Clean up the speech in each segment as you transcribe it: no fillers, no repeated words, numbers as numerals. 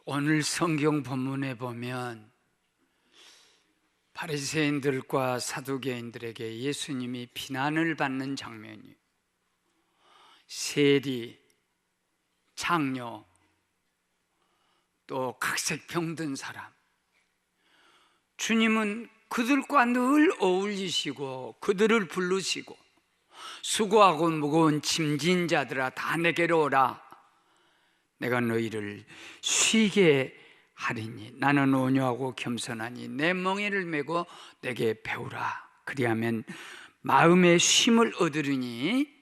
오늘 성경 본문에 보면 바리새인들과 사두개인들에게 예수님이 비난을 받는 장면이, 세리, 창녀, 또 각색 병든 사람, 주님은 그들과 늘 어울리시고 그들을 부르시고 수고하고 무거운 짐진 자들아 다 내게로 오라, 내가 너희를 쉬게 하리니 나는 온유하고 겸손하니 내 멍에를 메고 내게 배우라, 그리하면 마음의 쉼을 얻으리니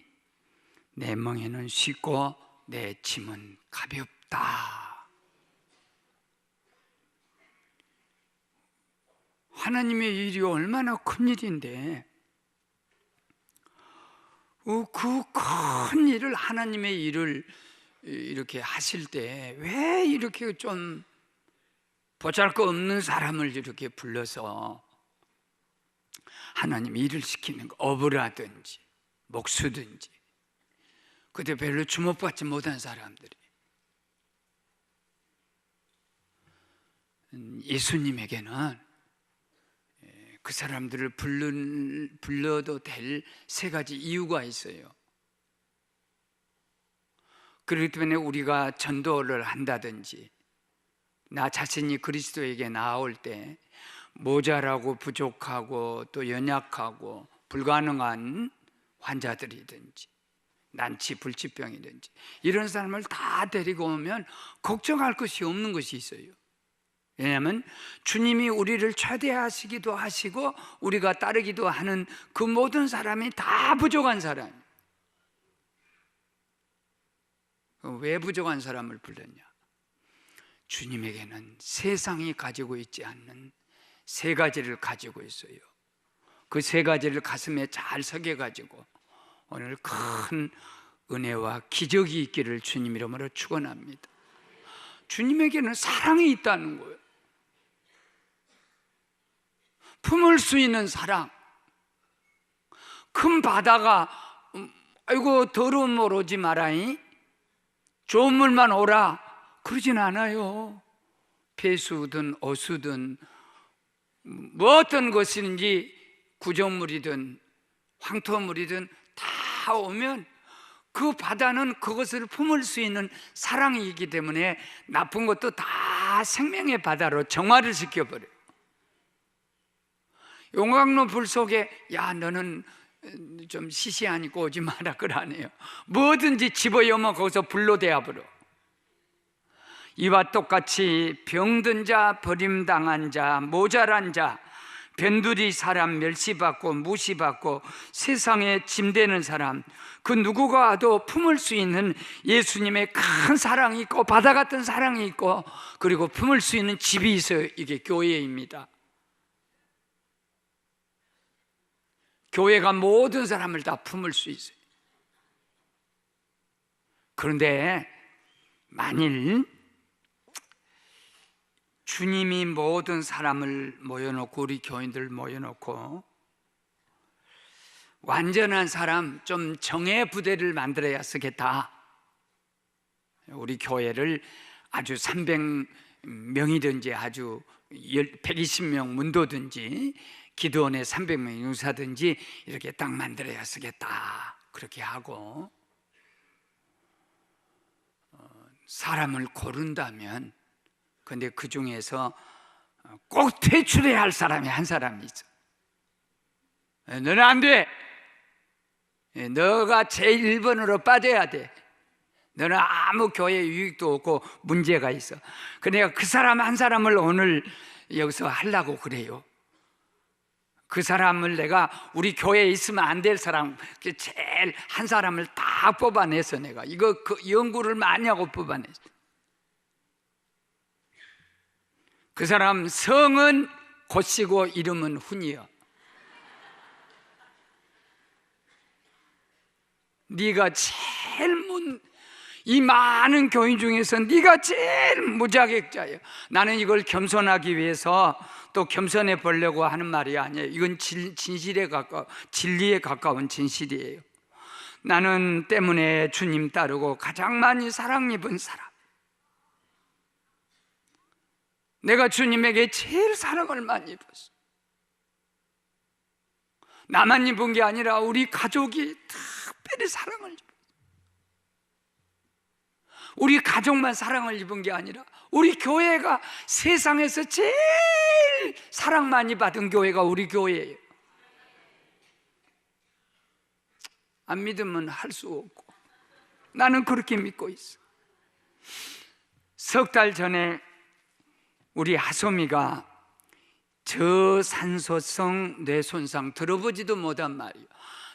내 멍에는 쉽고 내 짐은 가볍다. 하나님의 일이 얼마나 큰 일인데, 그 큰 일을, 하나님의 일을 이렇게 하실 때 왜 이렇게 좀 보잘것없는 사람을 이렇게 불러서 하나님 일을 시키는 거, 어부라든지 목수든지 그때 별로 주목받지 못한 사람들이 예수님에게는 그 사람들을 불러도 될 세 가지 이유가 있어요. 그렇기 때문에 우리가 전도를 한다든지 나 자신이 그리스도에게 나아올 때 모자라고 부족하고 또 연약하고 불가능한 환자들이든지 난치 불치병이든지 이런 사람을 다 데리고 오면 걱정할 것이 없는 것이 있어요. 왜냐하면 주님이 우리를 최대하시기도 하시고 우리가 따르기도 하는 그 모든 사람이 다 부족한 사람이에요. 왜 부족한 사람을 불렀냐? 주님에게는 세상이 가지고 있지 않는 세 가지를 가지고 있어요. 그 세 가지를 가슴에 잘 새겨가지고 오늘 큰 은혜와 기적이 있기를 주님 이름으로 축원합니다. 주님에게는 사랑이 있다는 거예요. 품을 수 있는 사랑. 큰 바다가 아이고 더러운 물 오지 마라이, 좋은 물만 오라, 그러진 않아요. 폐수든 어수든 뭐 어떤 것인지 구정물이든 황토물이든 다 오면 그 바다는 그것을 품을 수 있는 사랑이 있기 때문에 나쁜 것도 다 생명의 바다로 정화를 시켜버려요. 용광로 불 속에 야 너는 좀 시시하니까 오지 마라 그러네요. 뭐든지 집어여면 거기서 불로 대합으로. 이와 똑같이 병든 자, 버림당한 자, 모자란 자, 변두리 사람, 멸시받고 무시받고 세상에 짐되는 사람, 그 누구가 와도 품을 수 있는 예수님의 큰 사랑이 있고 바다 같은 사랑이 있고 그리고 품을 수 있는 집이 있어요. 이게 교회입니다. 교회가 모든 사람을 다 품을 수 있어요. 그런데 만일 주님이 모든 사람을 모여놓고 우리 교인들 모여놓고 완전한 사람, 좀 정예 부대를 만들어야 쓰겠다. 우리 교회를 아주 300명이든지 아주 120명 문도든지 기도원에 300명 용사든지 이렇게 딱 만들어야 쓰겠다. 그렇게 하고 사람을 고른다면, 근데 그 중에서 꼭 퇴출해야 할 사람이 한 사람이 있어. 너는 안 돼. 너가 제일 1번으로 빠져야 돼. 너는 아무 교회 유익도 없고 문제가 있어. 그러니까 그 사람 한 사람을 오늘 여기서 하려고 그래요. 그 사람을 내가 우리 교회에 있으면 안 될 사람, 제일 한 사람을 다 뽑아내서 내가 이거 연구를 많이 하고 뽑아냈어. 그 사람 성은 곧시고 이름은 훈이여. 네가 제일 이 많은 교인 중에서 네가 제일 무자격자예요. 나는 이걸 겸손하기 위해서 또 겸손해 보려고 하는 말이 아니에요. 이건 진실에 진리에 가까운 진실이에요. 나는 때문에 주님 따르고 가장 많이 사랑 입은 사람, 내가 주님에게 제일 사랑을 많이 입었어. 나만 입은 게 아니라 우리 가족이 특별히 사랑을 입었어. 우리 가족만 사랑을 입은 게 아니라 우리 교회가 세상에서 제일 사랑 많이 받은 교회가 우리 교회예요. 안 믿으면 할 수 없고 나는 그렇게 믿고 있어. 석 달 전에 우리 하소미가 저산소성 뇌손상, 들어보지도 못한 말이에요.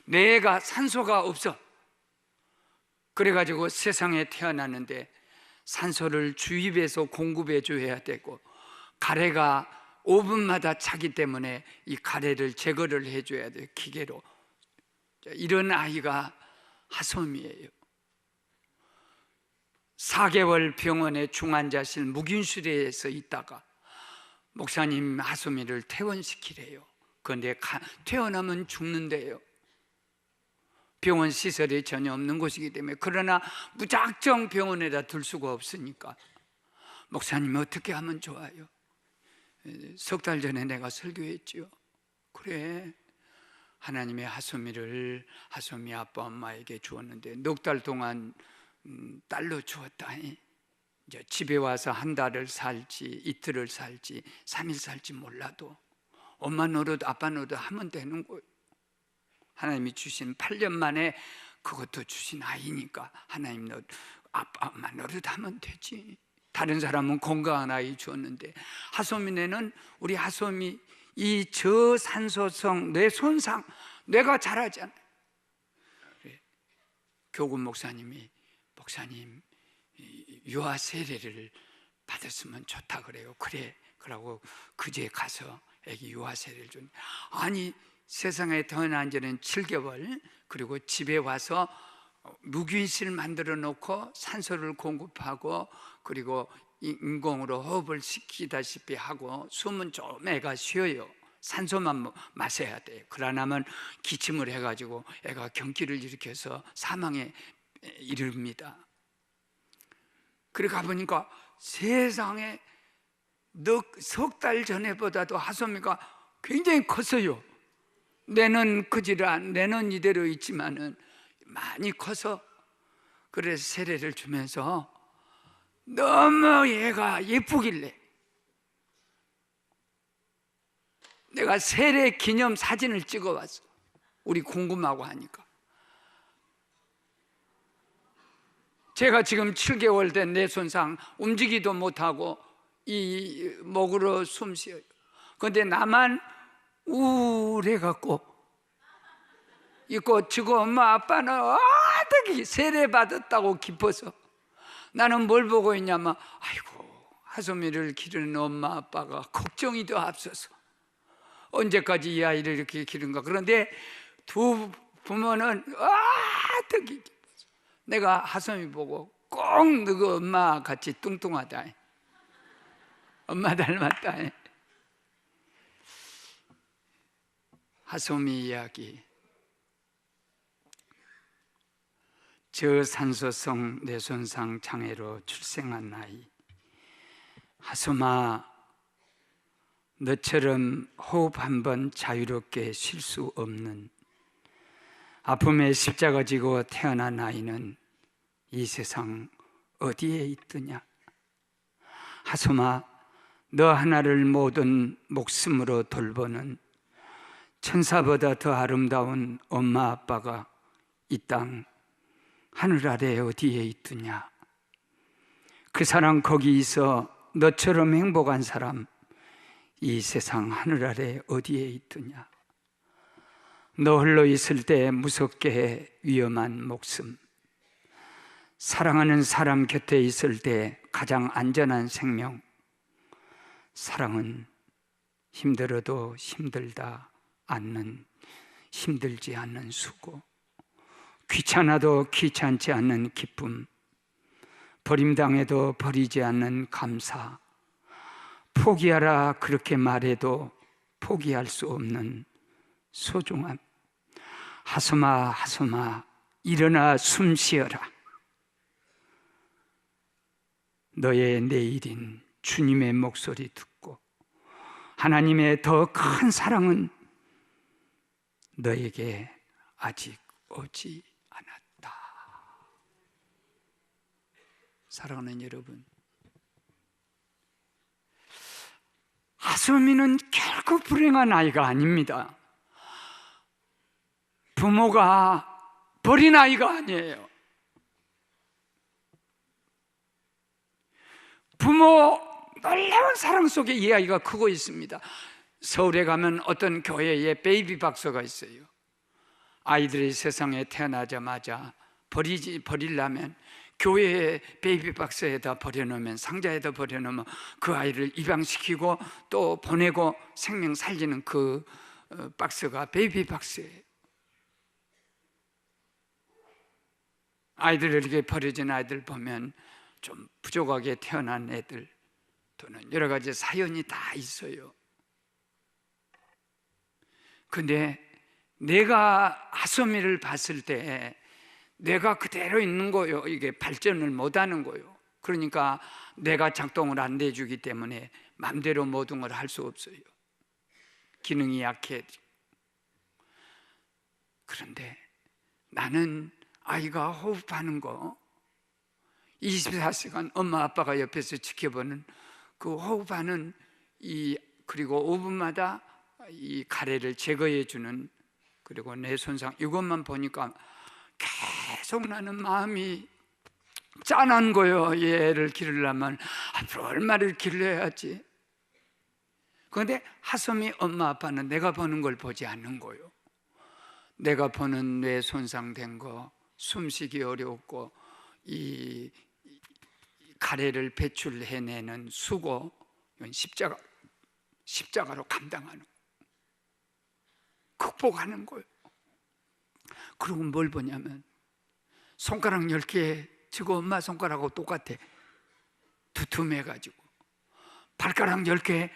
뇌가 산소가 없어. 그래가지고 세상에 태어났는데 산소를 주입해서 공급해 줘야 되고 가래가 5분마다 차기 때문에 이 가래를 제거를 해줘야 돼요, 기계로. 이런 아이가 하솜이에요. 4개월 병원에 중환자실 무균실에서 있다가 목사님 하솜이를 퇴원시키래요. 그런데 퇴원하면 죽는데요. 병원 시설이 전혀 없는 곳이기 때문에. 그러나 무작정 병원에다 둘 수가 없으니까 목사님이 어떻게 하면 좋아요? 석 달 전에 내가 설교했지요. 그래, 하나님의 하솜이를 하솜이 아빠 엄마에게 주었는데 넉 달 동안 딸로 주었다. 이제 집에 와서 한 달을 살지 이틀을 살지 3일 살지 몰라도 엄마 노릇 아빠 노릇 하면 되는 거예요. 하나님이 주신 8년 만에 그것도 주신 아이니까 하나님 노릇 아빠 엄마 노릇 하면 되지. 다른 사람은 건강한 아이 주었는데 하솜이네는 우리 하솜이 이 저산소성 뇌손상, 뇌가 자라잖아요. 교구 목사님이 목사님 유아 세례를 받았으면 좋다 그래요. 그래, 그러고 그제 가서 애기 유아 세례를 준. 아니 세상에 태어난 지는 7개월, 그리고 집에 와서 무균실 만들어 놓고 산소를 공급하고 그리고 인공으로 호흡을 시키다시피 하고 숨은 좀 애가 쉬어요. 산소만 마셔야 돼요. 그러나면 기침을 해가지고 애가 경기를 일으켜서 사망에 이릅니다. 그래 가보니까 세상에 석 달 전에보다도 하솜이가 굉장히 컸어요. 뇌는 크지라 뇌는 이대로 있지만은 많이 커서 그래서 세례를 주면서 너무 얘가 예쁘길래 내가 세례 기념 사진을 찍어왔어. 우리 궁금하고 하니까. 제가 지금 7개월 된 뇌손상, 움직이도 못하고 이 목으로 숨 쉬어요. 그런데 나만 우울해갖고 있고 지금 엄마 아빠는 어떻게 세례 받았다고 기뻐서 나는 뭘 보고 있냐면 아이고 하솜이를 기르는 엄마 아빠가 걱정이 더 앞서서 언제까지 이 아이를 이렇게 기른가. 그런데 두 부모는 어떻게 기뻐서 내가 하솜이 보고 꼭 너가 엄마 같이 뚱뚱하다, 엄마 닮았다. 하솜이 이야기. 저산소성 뇌손상 장애로 출생한 아이. 하솜아, 너처럼 호흡 한 번 자유롭게 쉴 수 없는 아픔의 십자가 지고 태어난 아이는 이 세상 어디에 있더냐. 하솜아, 너 하나를 모든 목숨으로 돌보는 천사보다 더 아름다운 엄마 아빠가 이 땅 하늘 아래 어디에 있더냐. 그 사람 거기 있어 너처럼 행복한 사람 이 세상 하늘 아래 어디에 있더냐. 너 홀로 있을 때 무섭게 위험한 목숨, 사랑하는 사람 곁에 있을 때 가장 안전한 생명. 사랑은 힘들어도 힘들지 않는 수고, 귀찮아도 귀찮지 않는 기쁨, 버림당해도 버리지 않는 감사, 포기하라 그렇게 말해도 포기할 수 없는 소중함. 하솜아, 하솜아, 일어나 숨 쉬어라. 너의 내일인 주님의 목소리 듣고 하나님의 더 큰 사랑은 너에게 아직 오지 않았다. 사랑하는 여러분, 하소미는 결코 불행한 아이가 아닙니다. 부모가 버린 아이가 아니에요. 부모 놀라운 사랑 속에 이 아이가 크고 있습니다. 서울에 가면 어떤 교회에 베이비 박스가 있어요. 아이들이 세상에 태어나자마자 버리려면 교회에 베이비 박스에다 버려놓으면, 상자에다 버려놓으면 그 아이를 입양시키고 또 보내고 생명 살리는 그 박스가 베이비 박스예요. 아이들 이렇게 버려진 아이들 보면 좀 부족하게 태어난 애들 또는 여러 가지 사연이 다 있어요. 근데 내가 하소미를 봤을 때 내가 그대로 있는 거예요. 이게 발전을 못하는 거예요. 그러니까 내가 작동을 안 해주기 때문에 마음대로 모든 걸 할 수 없어요. 기능이 약해. 그런데 나는 아이가 호흡하는 거 24시간 엄마 아빠가 옆에서 지켜보는 그 호흡하는 그리고 5분마다 이 가래를 제거해 주는, 그리고 내 손상, 이것만 보니까 계속 나는 마음이 짠한 거예요. 얘를 기르려면 앞으로 얼마를 길러야지. 그런데 하소미 엄마 아빠는 내가 보는 걸 보지 않는 거예요. 내가 보는 뇌 손상된 거, 숨쉬기 어렵고 이 가래를 배출해내는 수고, 이건 십자가로 감당하는, 극복하는 거예요. 그리고 뭘 보냐면 손가락 10개 지고 엄마 손가락하고 똑같아. 두툼해가지고. 발가락 10개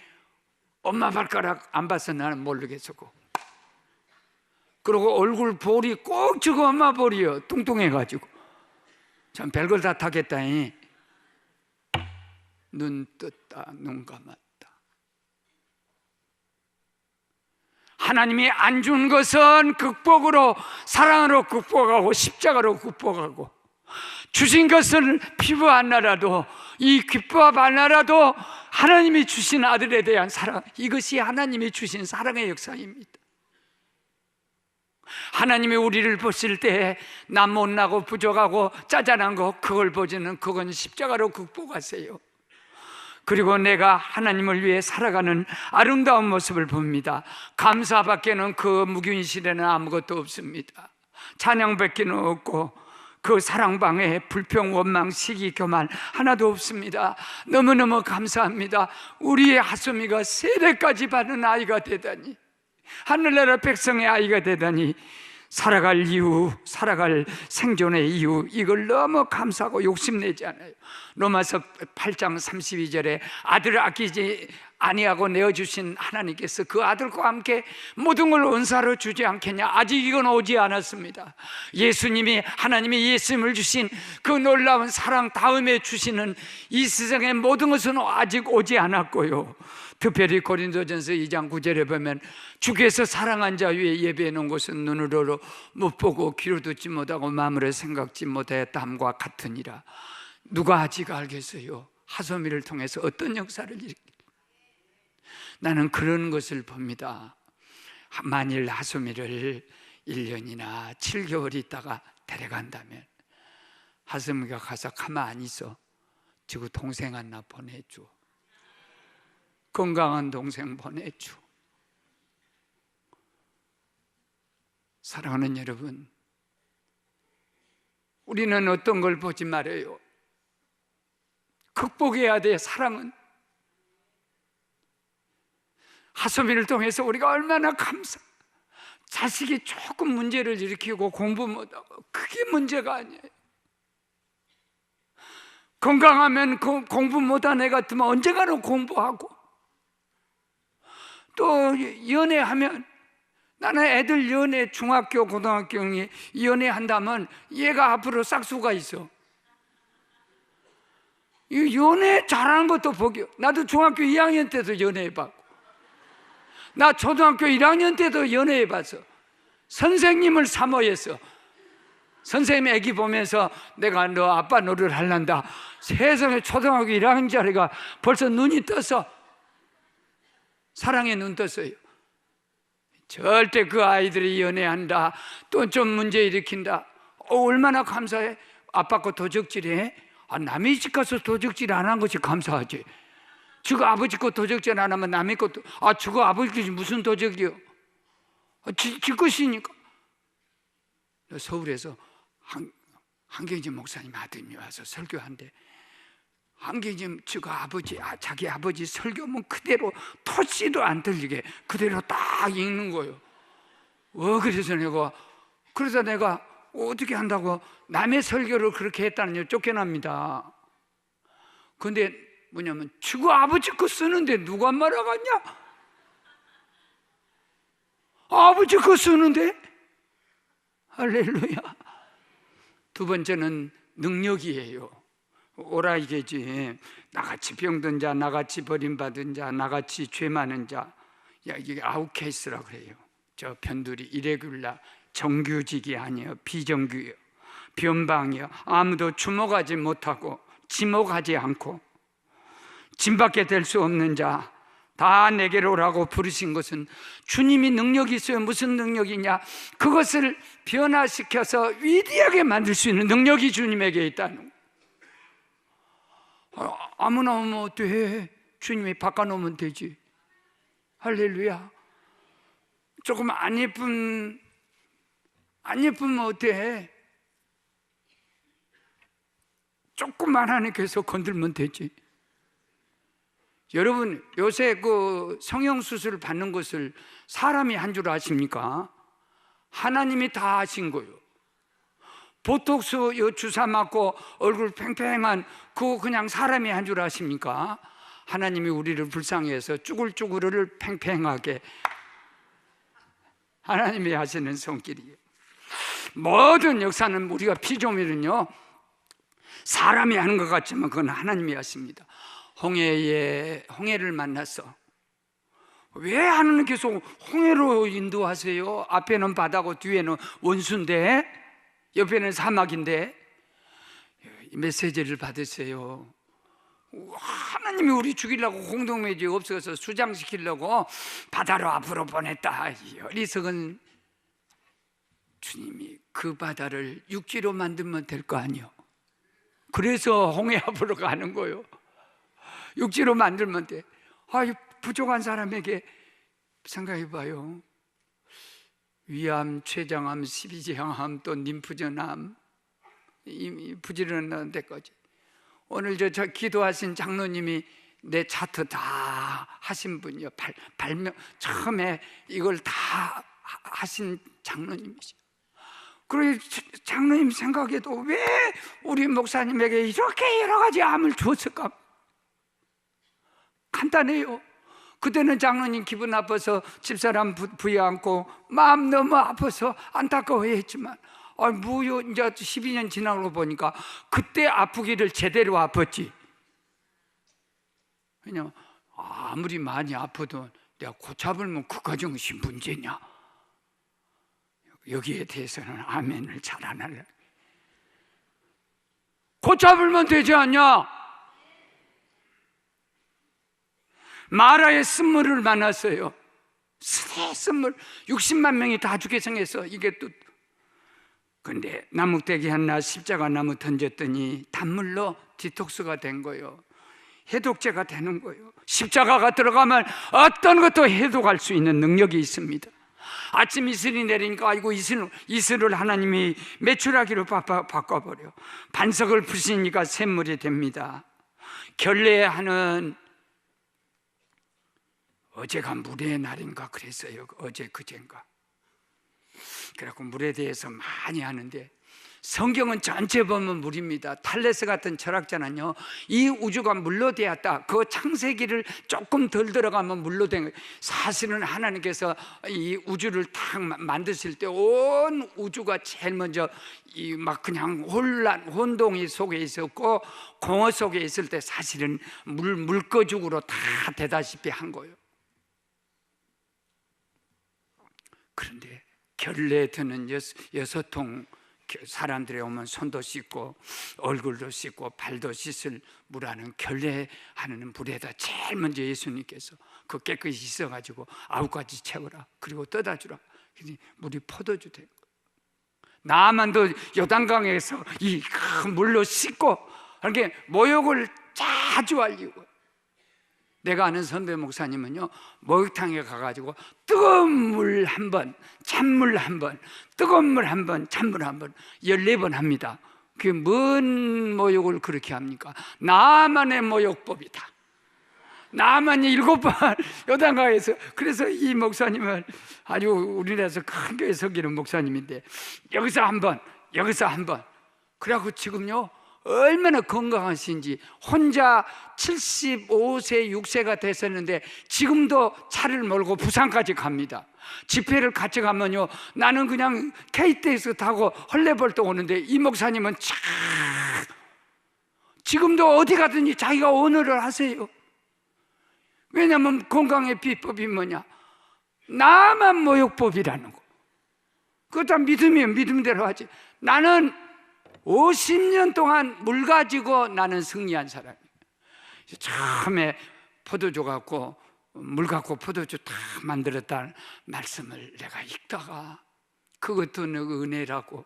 엄마 발가락 안 봐서 나는 모르겠었고, 그리고 얼굴 볼이 꼭 저거 엄마 볼이요. 뚱뚱해가지고. 참 별걸 다 타겠다니. 눈 떴다 눈 감았다. 하나님이 안 준 것은 극복으로, 사랑으로 극복하고 십자가로 극복하고, 주신 것은 피부 하나라도, 이 귓밥 하나라도 하나님이 주신 아들에 대한 사랑, 이것이 하나님이 주신 사랑의 역사입니다. 하나님이 우리를 보실 때 나 못나고 부족하고 짜잘한 거, 그걸 보지는 그건 십자가로 극복하세요. 그리고 내가 하나님을 위해 살아가는 아름다운 모습을 봅니다. 감사밖에는 그 무균실에는 아무것도 없습니다. 찬양밖에는 없고 그 사랑방에 불평, 원망, 시기, 교만 하나도 없습니다. 너무너무 감사합니다. 우리의 하소미가 세례까지 받은 아이가 되다니, 하늘나라 백성의 아이가 되다니, 살아갈 이유, 살아갈 생존의 이유, 이걸 너무 감사하고 욕심내지 않아요. 로마서 8장 32절에 아들을 아끼지 아니하고 내어주신 하나님께서 그 아들과 함께 모든 걸 은사로 주지 않겠냐. 아직 이건 오지 않았습니다. 예수님이, 하나님이 예수님을 주신 그 놀라운 사랑 다음에 주시는 이 세상의 모든 것은 아직 오지 않았고요. 특별히 고린도전서 2장 9절에 보면 주께서 사랑한 자 위에 예배해 놓은 것은 눈으로 못 보고 귀로 듣지 못하고 마음으로 생각지 못하였다함과 같으니라. 누가 아직 알겠어요? 하소미를 통해서 어떤 역사를 일으킬까? 나는 그런 것을 봅니다. 만일 하소미를 1년이나 7개월 있다가 데려간다면 하소미가 가서 가만히 있어. 지구 동생 하나 보내줘. 건강한 동생 보내줘. 사랑하는 여러분, 우리는 어떤 걸 보지 말아요. 극복해야 돼. 사랑은 하소미를 통해서 우리가 얼마나 자식이 조금 문제를 일으키고 공부 못하고, 그게 문제가 아니에요. 건강하면 공부 못한 애 같으면 언젠가는 공부하고, 또 연애하면, 나는 애들 연애, 중학교, 고등학교 연애한다면 얘가 앞으로 싹수가 있어. 이 연애 잘하는 것도 복이요. 나도 중학교 2학년 때도 연애해봤고, 나 초등학교 1학년 때도 연애해봤어. 선생님을 사모했어. 선생님 애기 보면서 내가 너 아빠 노릇 할란다. 세상에 초등학교 1학년짜리가 벌써 눈이 떴어. 사랑에 눈 떴어요. 절대 그 아이들이 연애한다, 또 좀 문제 일으킨다, 얼마나 감사해. 아빠 거 도적질해? 남의 집 가서 도적질 안 한 것이 감사하지. 저거 아버지 거 도적질 안 하면 남의 것도, 저거 아버지 것이 무슨 도적이요? 지 것이니까. 서울에서 한경진 목사님 아들이 와서 설교한대. 한경진 저거 아버지, 자기 아버지 설교문 그대로 토시도 안 들리게 그대로 딱 읽는 거예요. 그래서 내가 어떻게 한다고, 남의 설교를 그렇게 했다는요 쫓겨납니다. 근데 뭐냐면 저거 아버지 거 쓰는데 누가 말아갔냐? 아버지 거 쓰는데? 할렐루야. 두 번째는 능력이에요. 오라이게지. 나같이 병든 자, 나같이 버림받은 자, 나같이 죄 많은 자. 이게 아웃케이스라 그래요. 저 편들이 이레귤라, 정규직이 아니에요. 비정규예요. 변방이요. 아무도 주목하지 못하고 지목하지 않고 짐밖에 될 수 없는 자, 다 내게로 오라고 부르신 것은 주님이 능력이 있어요. 무슨 능력이냐? 그것을 변화시켜서 위대하게 만들 수 있는 능력이 주님에게 있다는 거예요. 아무나 오면 어때? 주님이 바꿔놓으면 되지. 할렐루야. 조금 안 예쁘면 어때? 조금만 하나님께서 건들면 되지. 여러분, 요새 그 성형수술 받는 것을 사람이 한 줄 아십니까? 하나님이 다 하신 거예요. 보톡스 주사 맞고 얼굴 팽팽한 그거 그냥 사람이 한 줄 아십니까? 하나님이 우리를 불쌍해서 쭈글쭈글을 팽팽하게 하나님이 하시는 손길이에요. 모든 역사는 우리가 피조물은요 사람이 하는 것 같지만 그건 하나님이 하십니다. 홍해를 만났어. 왜 하나님께서 홍해로 인도하세요? 앞에는 바다고 뒤에는 원수인데, 옆에는 사막인데. 메시지를 받으세요. 하나님이 우리 죽이려고 공동묘지 없어서 수장시키려고 바다로 앞으로 보냈다. 어리석은 주님이 그 바다를 육지로 만들면 될 거 아니요. 그래서 홍해 앞으로 가는 거예요. 육지로 만들면 돼. 부족한 사람에게 생각해봐요. 위암, 췌장암, 십이지향암, 또 님프전암, 부지런한 데까지. 오늘 저 기도하신 장로님이 내 차트 다 하신 분이요. 발명 처음에 이걸 다 하신 장로님이시죠. 그리고 장로님 생각에도 왜 우리 목사님에게 이렇게 여러 가지 암을 줬을까? 간단해요. 그때는 장로님 기분 나빠서 집사람 부여안고 마음 너무 아파서 안타까워했지만 무효 이제 12년 지나고 보니까 그때 아프기를 제대로 아팠지. 왜냐면 아무리 많이 아파도 내가 고쳐불면 그 가정이 문제냐? 여기에 대해서는 아멘을 잘 안 할래. 고쳐불면 되지 않냐? 마라의 쓴물을 만났어요. 쓴물 60만 명이 다 죽게 생겼어. 이게 또 근데 나뭇대기 하나 십자가 나무 던졌더니 단물로 디톡스가 된 거예요. 해독제가 되는 거예요. 십자가가 들어가면 어떤 것도 해독할 수 있는 능력이 있습니다. 아침 이슬이 내리니까 아이고 이슬을 하나님이 메추라기로 바꿔버려. 반석을 부시니까 샘물이 됩니다. 결례하는 어제가 물의 날인가 그랬어요. 어제 그젠가. 그래갖고 물에 대해서 많이 하는데 성경은 전체 보면 물입니다. 탈레스 같은 철학자는요, 이 우주가 물로 되었다, 그 창세기를 조금 덜 들어가면 물로 된 거예요. 사실은 하나님께서 이 우주를 딱 만드실 때 온 우주가 제일 먼저 이 막 그냥 혼동이 속에 있었고 공허 속에 있을 때 사실은 물거죽으로 다 되다시피 한 거예요. 그런데 결례에 드는 여섯 통 사람들이 오면 손도 씻고 얼굴도 씻고 발도 씻을 물하는 결례하는 물에다 제일 먼저 예수님께서 그 깨끗이 씻어가지고 9가지 채워라, 그리고 떠다 주라. 물이 포도주 된 거예요. 나만도 요단강에서 이 큰 물로 씻고, 그렇게 모욕을 자주 알리고. 내가 아는 선배 목사님은요, 목욕탕에 가가지고 뜨거운 물 한 번, 찬물 한 번, 뜨거운 물 한 번, 찬물 한 번, 14번 합니다. 그게 뭔 모욕을 그렇게 합니까? 나만의 모욕법이다. 나만이 7번 요단강에서. 그래서 이 목사님은 아주 우리나라에서 큰 교회 섬기는 목사님인데, 여기서 한 번, 여기서 한 번. 그래갖고 지금요, 얼마나 건강하신지, 혼자 75세, 6세가 됐었는데 지금도 차를 몰고 부산까지 갑니다. 집회를 같이 가면요, 나는 그냥 KTX 타고 헐레벌떡 오는데 이 목사님은 참 지금도 어디 가든지 자기가 언어를 하세요. 왜냐하면 건강의 비법이 뭐냐? 나만 모욕법이라는 거. 그거 다 믿으면 믿음대로 하지. 나는 50년 동안 물 가지고 나는 승리한 사람이에요. 처음에 포도주 갖고 물 갖고 포도주 다 만들었다는 말씀을 내가 읽다가, 그것도 은혜라고.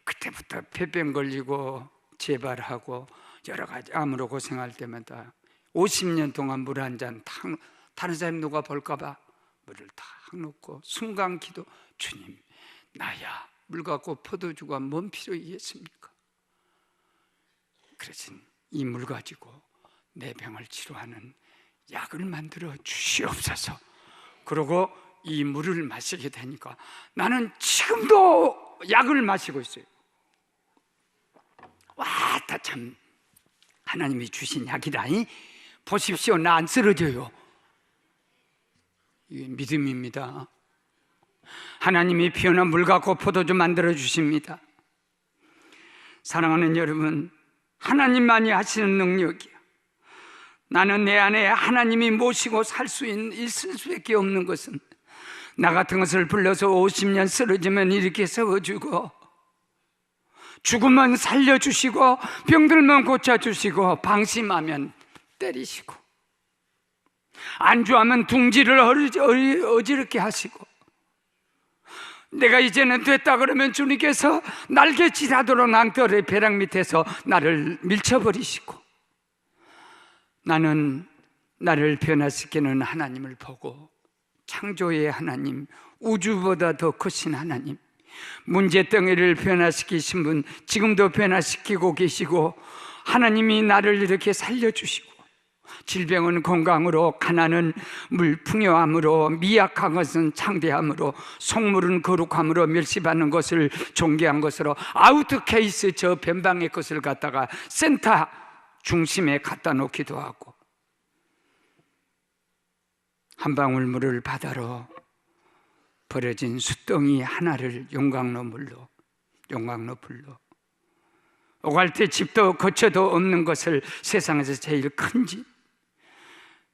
그때부터 폐병 걸리고 재발하고 여러 가지 암으로 고생할 때마다 50년 동안 물 한 잔 다른 사람 누가 볼까 봐 물을 탁 놓고 순간 기도, 주님, 나야 물 갖고 포도주가 뭔 필요이겠습니까? 그래서 이 물 가지고 내 병을 치료하는 약을 만들어 주시옵소서. 그러고 이 물을 마시게 되니까 나는 지금도 약을 마시고 있어요. 와, 다 참 하나님이 주신 약이라니. 보십시오, 나 안 쓰러져요. 이게 믿음입니다. 하나님이 피어난 물 갖고 포도주 만들어 주십니다. 사랑하는 여러분, 하나님만이 하시는 능력이야. 나는 내 안에 하나님이 모시고 있을 수밖에 없는 것은, 나 같은 것을 불러서 50년 쓰러지면 이렇게 세워주고, 죽으면 살려주시고, 병들면 고쳐주시고, 방심하면 때리시고, 안주하면 둥지를 어지럽게 하시고, 내가 이제는 됐다 그러면 주님께서 날개짓하도록 낭떠러의 벼랑 밑에서 나를 밀쳐버리시고, 나는 나를 변화시키는 하나님을 보고, 창조의 하나님, 우주보다 더 크신 하나님, 문제덩이를 변화시키신 분 지금도 변화시키고 계시고, 하나님이 나를 이렇게 살려주시고, 질병은 건강으로, 가난은 풍요함으로, 미약한 것은 창대함으로, 속물은 거룩함으로, 멸시받는 것을 존귀한 것으로, 아우트케이스 저 변방의 것을 갖다가 센터 중심에 갖다 놓기도 하고, 한 방울 물을 바다로 버려진 숫덩이 하나를 용광로 물로, 용광로 불로, 오갈 때 집도 거처도 없는 것을 세상에서 제일 큰 집,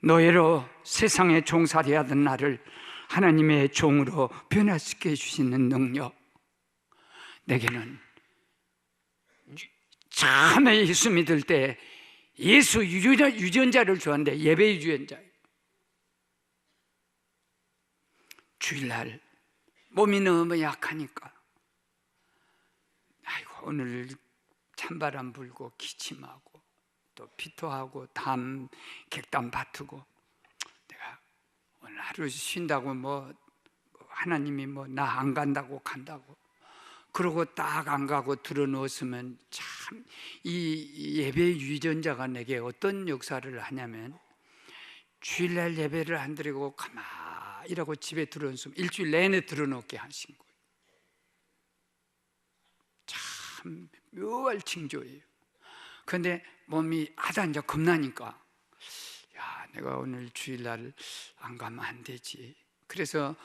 노예로 세상에 종살이 하던 나를 하나님의 종으로 변화시켜 주시는 능력, 내게는 처음에 예수 믿을 때 예수 유전자를 주었는데, 예배 유전자. 주일날 몸이 너무 약하니까, 아이고 오늘 찬바람 불고 기침하고 또 피토하고 객담 바트고, 내가 오늘 하루 쉰다고 하나님이 나 안 간다고 간다고 그러고 딱 안 가고 들어놓았으면, 참 이 예배 유전자가 내게 어떤 역사를 하냐면, 주일날 예배를 안 드리고 가만히 이라고 집에 들어놓으면 일주일 내내 들어놓게 하신 거예요. 참 묘할 징조예요. 그런데 몸이 하다 이제 겁나니까, 야, 내가 오늘 주일날 안 가면 안 되지. 그래서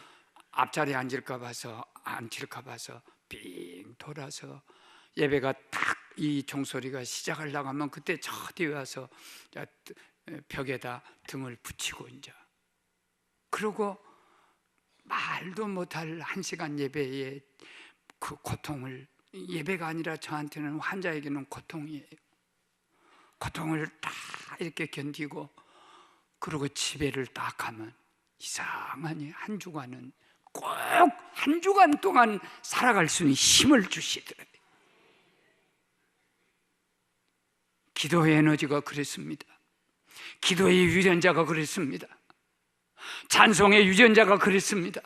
앞자리에 앉을까 봐서 삥 돌아서 예배가 딱 이 종소리가 시작하려고 하면 그때 저 뒤에 와서 벽에다 등을 붙이고 이제, 그러고 말도 못할 1시간 예배의 그 고통을, 예배가 아니라 저한테는, 환자에게는 고통이에요. 고통을 다 이렇게 견디고 그러고 집에를 딱 가면 이상하니 한 주간은, 꼭 한 주간 동안 살아갈 수 있는 힘을 주시더래요. 기도의 에너지가 그랬습니다. 기도의 유전자가 그랬습니다. 찬송의 유전자가 그랬습니다.